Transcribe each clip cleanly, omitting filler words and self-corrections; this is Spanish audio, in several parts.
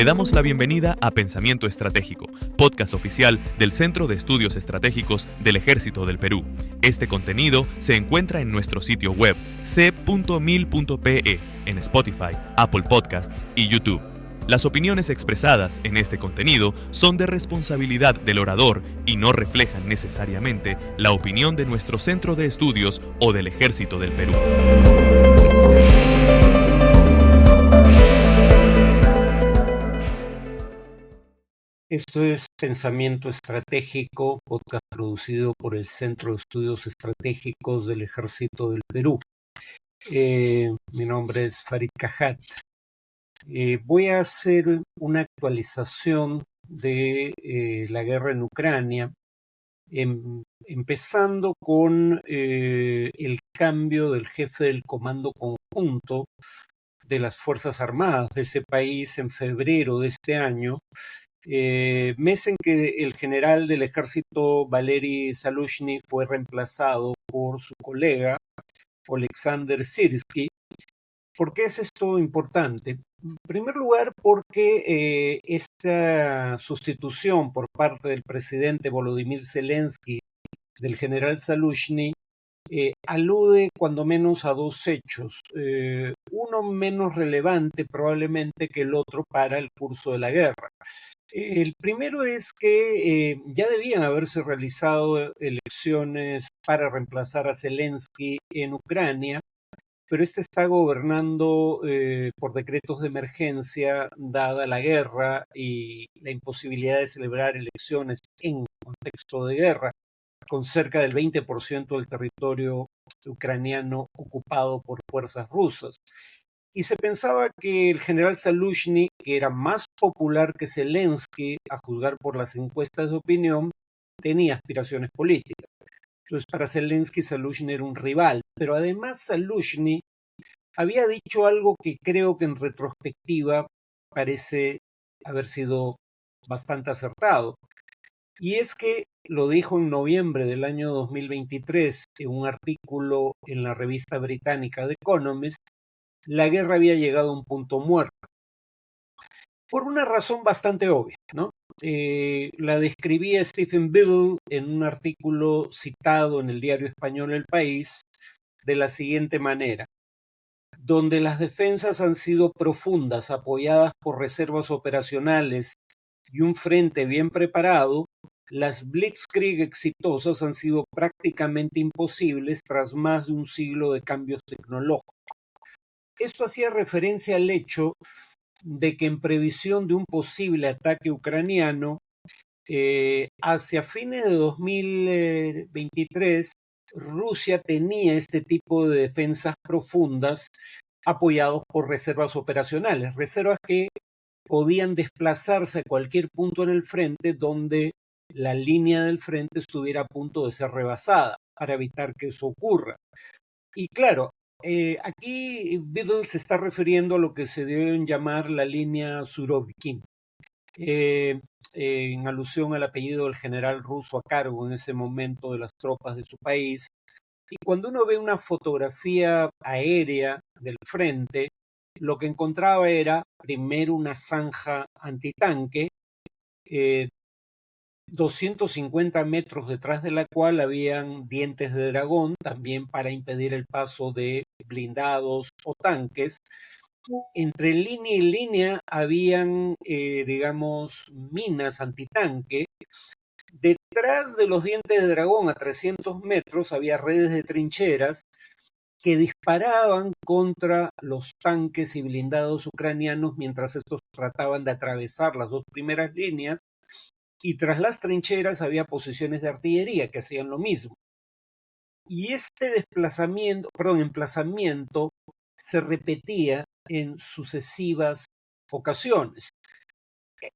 Le damos la bienvenida a Pensamiento Estratégico, podcast oficial del Centro de Estudios Estratégicos del Ejército del Perú. Este contenido se encuentra en nuestro sitio web c.mil.pe, en Spotify, Apple Podcasts y YouTube. Las opiniones expresadas en este contenido son de responsabilidad del orador y no reflejan necesariamente la opinión de nuestro Centro de Estudios o del Ejército del Perú. Esto es Pensamiento Estratégico, podcast producido por el Centro de Estudios Estratégicos del Ejército del Perú. Mi nombre es Farid Cajat. Voy a hacer una actualización de la guerra en Ucrania, empezando con el cambio del jefe del Comando Conjunto de las Fuerzas Armadas de ese país en febrero de este año. Mes en que el general del ejército Valery Zaluzhny fue reemplazado por su colega Oleksandr Syrskyi. ¿Por qué es esto importante? En primer lugar, porque esta sustitución por parte del presidente Volodymyr Zelensky del general Zaluzhny alude cuando menos a dos hechos, uno menos relevante probablemente que el otro para el curso de la guerra. El primero es que ya debían haberse realizado elecciones para reemplazar a Zelensky en Ucrania, pero este está gobernando por decretos de emergencia, dada la guerra y la imposibilidad de celebrar elecciones en contexto de guerra, con cerca del 20% del territorio ucraniano ocupado por fuerzas rusas. Y se pensaba que el general Zaluzhny, que era más popular que Zelensky, a juzgar por las encuestas de opinión, tenía aspiraciones políticas. Entonces, para Zelensky, Zaluzhny era un rival. Pero además, Zaluzhny había dicho algo que creo que en retrospectiva parece haber sido bastante acertado. Y es que lo dijo en noviembre del año 2023 en un artículo en la revista británica The Economist. La guerra había llegado a un punto muerto, por una razón bastante obvia, ¿no? La describía Stephen Biddle en un artículo citado en el diario español El País de la siguiente manera: donde las defensas han sido profundas, apoyadas por reservas operacionales y un frente bien preparado, las blitzkrieg exitosas han sido prácticamente imposibles tras más de un siglo de cambios tecnológicos. Esto hacía referencia al hecho de que en previsión de un posible ataque ucraniano, hacia fines de 2023, Rusia tenía este tipo de defensas profundas apoyados por reservas operacionales, reservas que podían desplazarse a cualquier punto en el frente donde la línea del frente estuviera a punto de ser rebasada, para evitar que eso ocurra. Y claro, aquí Biddle se está refiriendo a lo que se deben llamar la línea Surovikin, en alusión al apellido del general ruso a cargo en ese momento de las tropas de su país. Y cuando uno ve una fotografía aérea del frente, lo que encontraba era primero una zanja antitanque, 250 metros detrás de la cual habían dientes de dragón, también para impedir el paso de blindados o tanques. Entre línea y línea habían, digamos, minas antitanque. Detrás de los dientes de dragón, a 300 metros, había redes de trincheras que disparaban contra los tanques y blindados ucranianos mientras estos trataban de atravesar las dos primeras líneas. Y tras las trincheras había posiciones de artillería que hacían lo mismo. Y este emplazamiento se repetía en sucesivas ocasiones.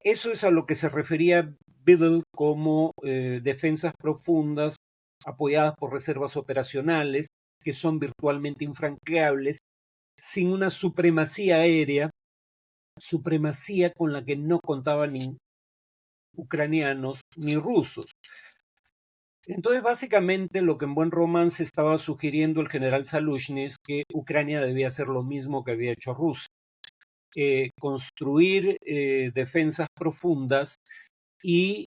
Eso es a lo que se refería Biddle como defensas profundas apoyadas por reservas operacionales que son virtualmente infranqueables, sin una supremacía aérea, supremacía con la que no contaban ni ucranianos ni rusos. Entonces, básicamente, lo que en buen romance estaba sugiriendo el general Zaluzhny es que Ucrania debía hacer lo mismo que había hecho Rusia. construir defensas profundas y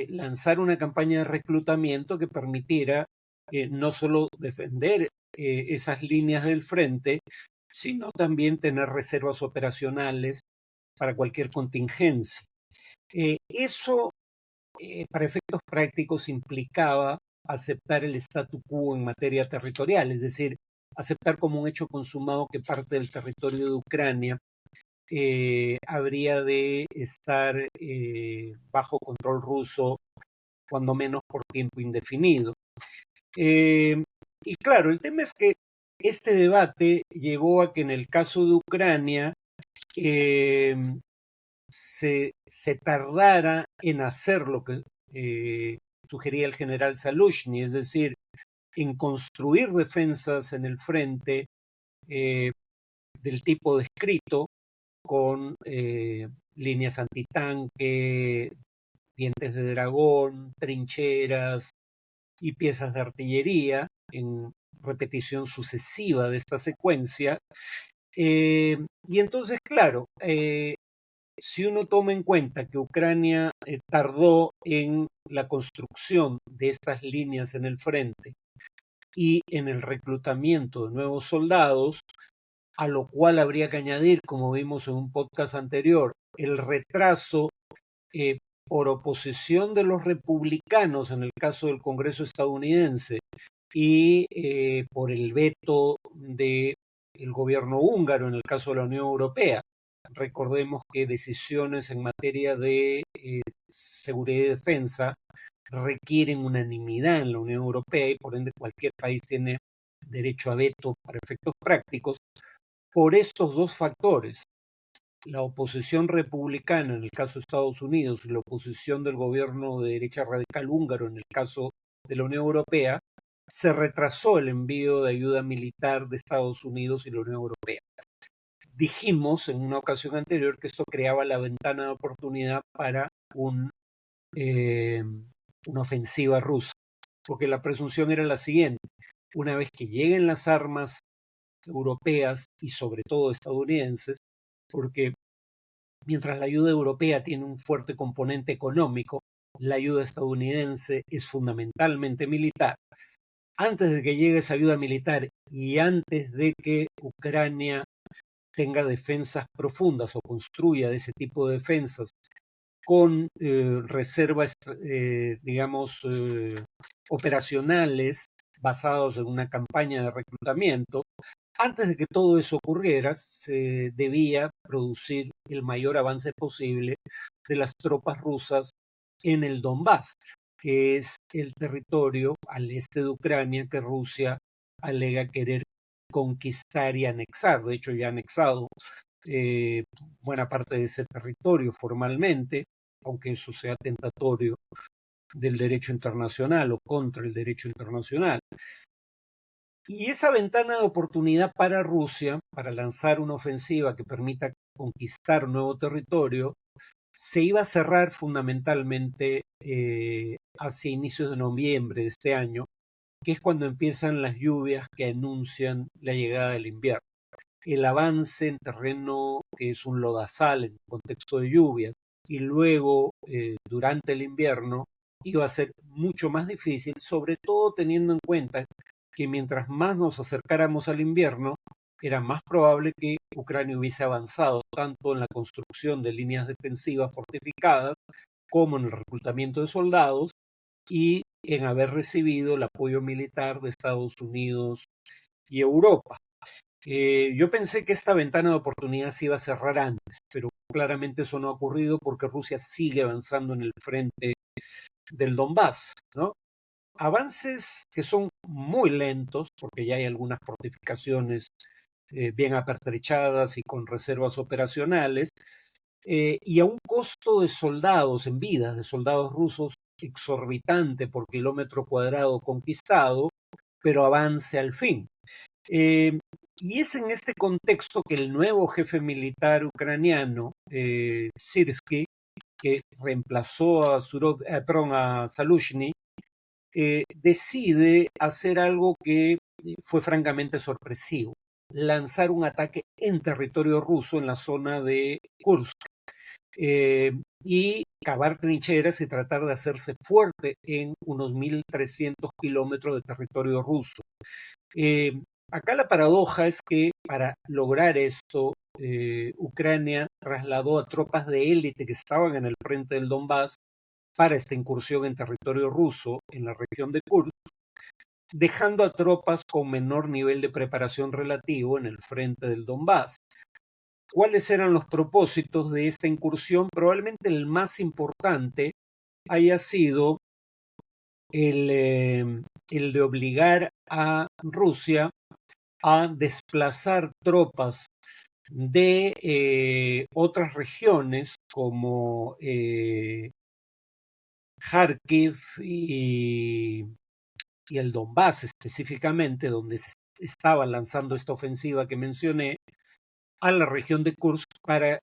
lanzar una campaña de reclutamiento que permitiera no solo defender esas líneas del frente, sino también tener reservas operacionales para cualquier contingencia. Eso, para efectos prácticos, implicaba aceptar el statu quo en materia territorial, es decir, aceptar como un hecho consumado que parte del territorio de Ucrania habría de estar bajo control ruso, cuando menos por tiempo indefinido. Y claro, el tema es que este debate llevó a que en el caso de Ucrania se tardara en hacer lo que sugería el general Zaluzhny, es decir, en construir defensas en el frente del tipo descrito, con líneas antitanque, dientes de dragón, trincheras y piezas de artillería, en repetición sucesiva de esta secuencia. Y entonces, claro, si uno toma en cuenta que Ucrania tardó en la construcción de estas líneas en el frente y en el reclutamiento de nuevos soldados, a lo cual habría que añadir, como vimos en un podcast anterior, el retraso por oposición de los republicanos en el caso del Congreso estadounidense y por el veto del gobierno húngaro en el caso de la Unión Europea. Recordemos que decisiones en materia de seguridad y defensa requieren unanimidad en la Unión Europea y por ende cualquier país tiene derecho a veto para efectos prácticos. Por estos dos factores, la oposición republicana en el caso de Estados Unidos y la oposición del gobierno de derecha radical húngaro en el caso de la Unión Europea, se retrasó el envío de ayuda militar de Estados Unidos y la Unión Europea. Dijimos en una ocasión anterior que esto creaba la ventana de oportunidad para una ofensiva rusa, porque la presunción era la siguiente: una vez que lleguen las armas europeas y sobre todo estadounidenses, porque mientras la ayuda europea tiene un fuerte componente económico, la ayuda estadounidense es fundamentalmente militar. Antes de que llegue esa ayuda militar y antes de que Ucrania tenga defensas profundas o construya de ese tipo de defensas con reservas, digamos, operacionales basados en una campaña de reclutamiento, antes de que todo eso ocurriera, se debía producir el mayor avance posible de las tropas rusas en el Donbass, que es el territorio al este de Ucrania que Rusia alega querer conquistar y anexar. De hecho, ya ha anexado buena parte de ese territorio formalmente, aunque eso sea tentatorio del derecho internacional o contra el derecho internacional. Y esa ventana de oportunidad para Rusia, para lanzar una ofensiva que permita conquistar nuevo territorio, se iba a cerrar fundamentalmente hacia inicios de noviembre de este año, que es cuando empiezan las lluvias que anuncian la llegada del invierno. El avance en terreno que es un lodazal en contexto de lluvias y luego durante el invierno iba a ser mucho más difícil, sobre todo teniendo en cuenta que mientras más nos acercáramos al invierno, era más probable que Ucrania hubiese avanzado tanto en la construcción de líneas defensivas fortificadas como en el reclutamiento de soldados y en haber recibido el apoyo militar de Estados Unidos y Europa. Yo pensé que esta ventana de oportunidad se iba a cerrar antes, pero claramente eso no ha ocurrido porque Rusia sigue avanzando en el frente del Donbass, ¿no? Avances que son muy lentos, porque ya hay algunas fortificaciones bien apertrechadas y con reservas operacionales, y a un costo de soldados en vida, de soldados rusos exorbitante por kilómetro cuadrado conquistado, pero avance al fin. Y es en este contexto que el nuevo jefe militar ucraniano, Syrskyi, que reemplazó a Zaluzhny, decide hacer algo que fue francamente sorpresivo. lanzar un ataque en territorio ruso en la zona de Kursk y cavar trincheras y tratar de hacerse fuerte en unos 1.300 kilómetros de territorio ruso. Acá la paradoja es que para lograr esto, Ucrania trasladó a tropas de élite que estaban en el frente del Donbass para esta incursión en territorio ruso en la región de Kursk, dejando a tropas con menor nivel de preparación relativo en el frente del Donbass. ¿Cuáles eran los propósitos de esta incursión? Probablemente el más importante haya sido el de obligar a Rusia a desplazar tropas de otras regiones como Kharkiv y el Donbass específicamente, donde se estaba lanzando esta ofensiva que mencioné, a la región de Kursk para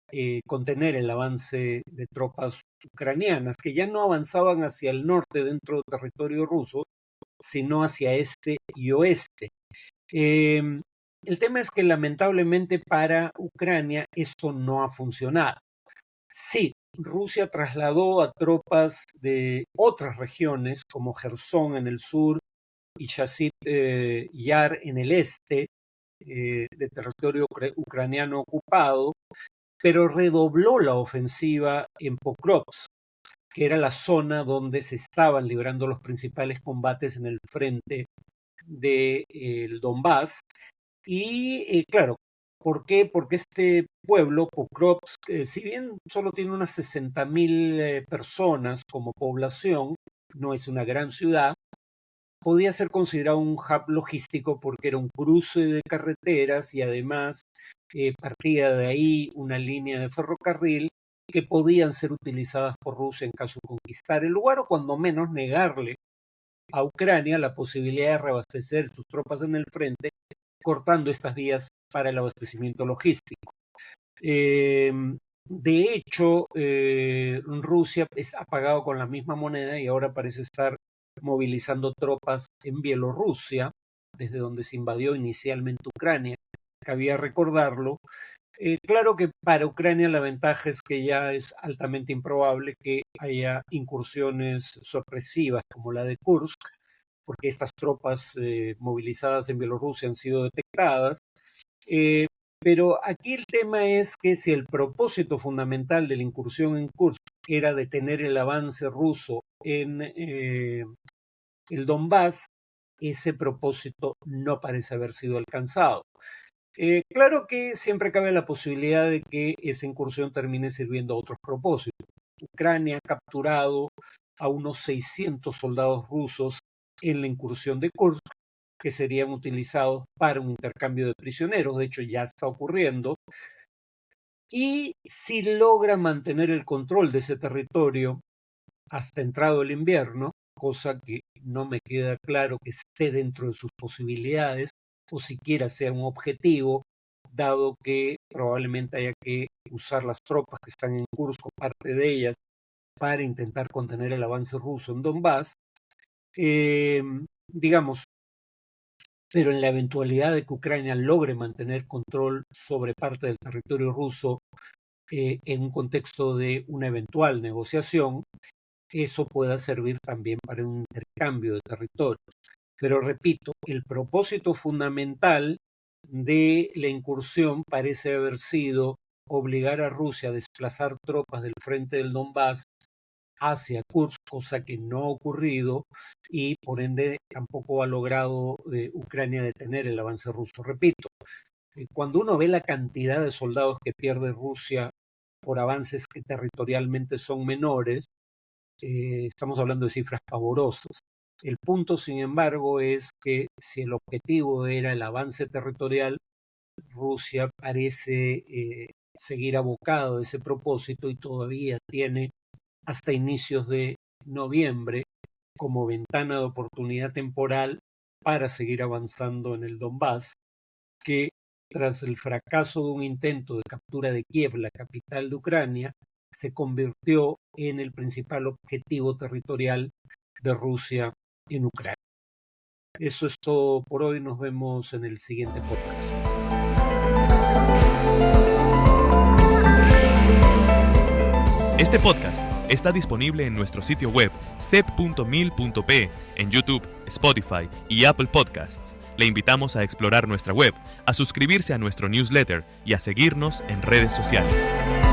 contener el avance de tropas ucranianas, que ya no avanzaban hacia el norte dentro del territorio ruso, sino hacia este y oeste. El tema es que lamentablemente para Ucrania esto no ha funcionado. Sí, Rusia trasladó a tropas de otras regiones como Gerson en el sur y Chasiv Yar en el este de territorio ucraniano ocupado, pero redobló la ofensiva en Pokrovsk, que era la zona donde se estaban librando los principales combates en el frente del Donbass. Y claro, ¿por qué? Porque este pueblo, Pokrovsk, si bien solo tiene unas 60.000 personas como población, no es una gran ciudad, podía ser considerado un hub logístico porque era un cruce de carreteras y además partía de ahí una línea de ferrocarril que podían ser utilizadas por Rusia en caso de conquistar el lugar o cuando menos negarle a Ucrania la posibilidad de reabastecer sus tropas en el frente, cortando estas vías para el abastecimiento logístico. De hecho, Rusia ha pagado con la misma moneda y ahora parece estar movilizando tropas en Bielorrusia, desde donde se invadió inicialmente Ucrania. Cabía recordarlo. Claro que para Ucrania la ventaja es que ya es altamente improbable que haya incursiones sorpresivas como la de Kursk, porque estas tropas movilizadas en Bielorrusia han sido detectadas. Pero aquí el tema es que si el propósito fundamental de la incursión en Kursk era detener el avance ruso en el Donbass, ese propósito no parece haber sido alcanzado. Claro que siempre cabe la posibilidad de que esa incursión termine sirviendo a otros propósitos. Ucrania ha capturado a unos 600 soldados rusos en la incursión de Kursk, que serían utilizados para un intercambio de prisioneros. De hecho, ya está ocurriendo. Y si logra mantener el control de ese territorio hasta entrado el invierno, cosa que no me queda claro que esté dentro de sus posibilidades o siquiera sea un objetivo, dado que probablemente haya que usar las tropas que están en Kursk, parte de ellas, para intentar contener el avance ruso en Donbass. Digamos, pero en la eventualidad de que Ucrania logre mantener control sobre parte del territorio ruso en un contexto de una eventual negociación, eso pueda servir también para un intercambio de territorios. Pero repito, el propósito fundamental de la incursión parece haber sido obligar a Rusia a desplazar tropas del frente del Donbass hacia Kursk, cosa que no ha ocurrido y por ende tampoco ha logrado Ucrania detener el avance ruso. Repito, cuando uno ve la cantidad de soldados que pierde Rusia por avances que territorialmente son menores, estamos hablando de cifras pavorosas. El punto, sin embargo, es que si el objetivo era el avance territorial, Rusia parece seguir abocado a ese propósito y todavía tiene hasta inicios de noviembre como ventana de oportunidad temporal para seguir avanzando en el Donbass, que tras el fracaso de un intento de captura de Kiev, la capital de Ucrania, se convirtió en el principal objetivo territorial de Rusia en Ucrania. Eso es todo por hoy. Nos vemos en el siguiente podcast. Este podcast está disponible en nuestro sitio web cep.mil.pe, en YouTube, Spotify y Apple Podcasts. Le invitamos a explorar nuestra web, a suscribirse a nuestro newsletter y a seguirnos en redes sociales.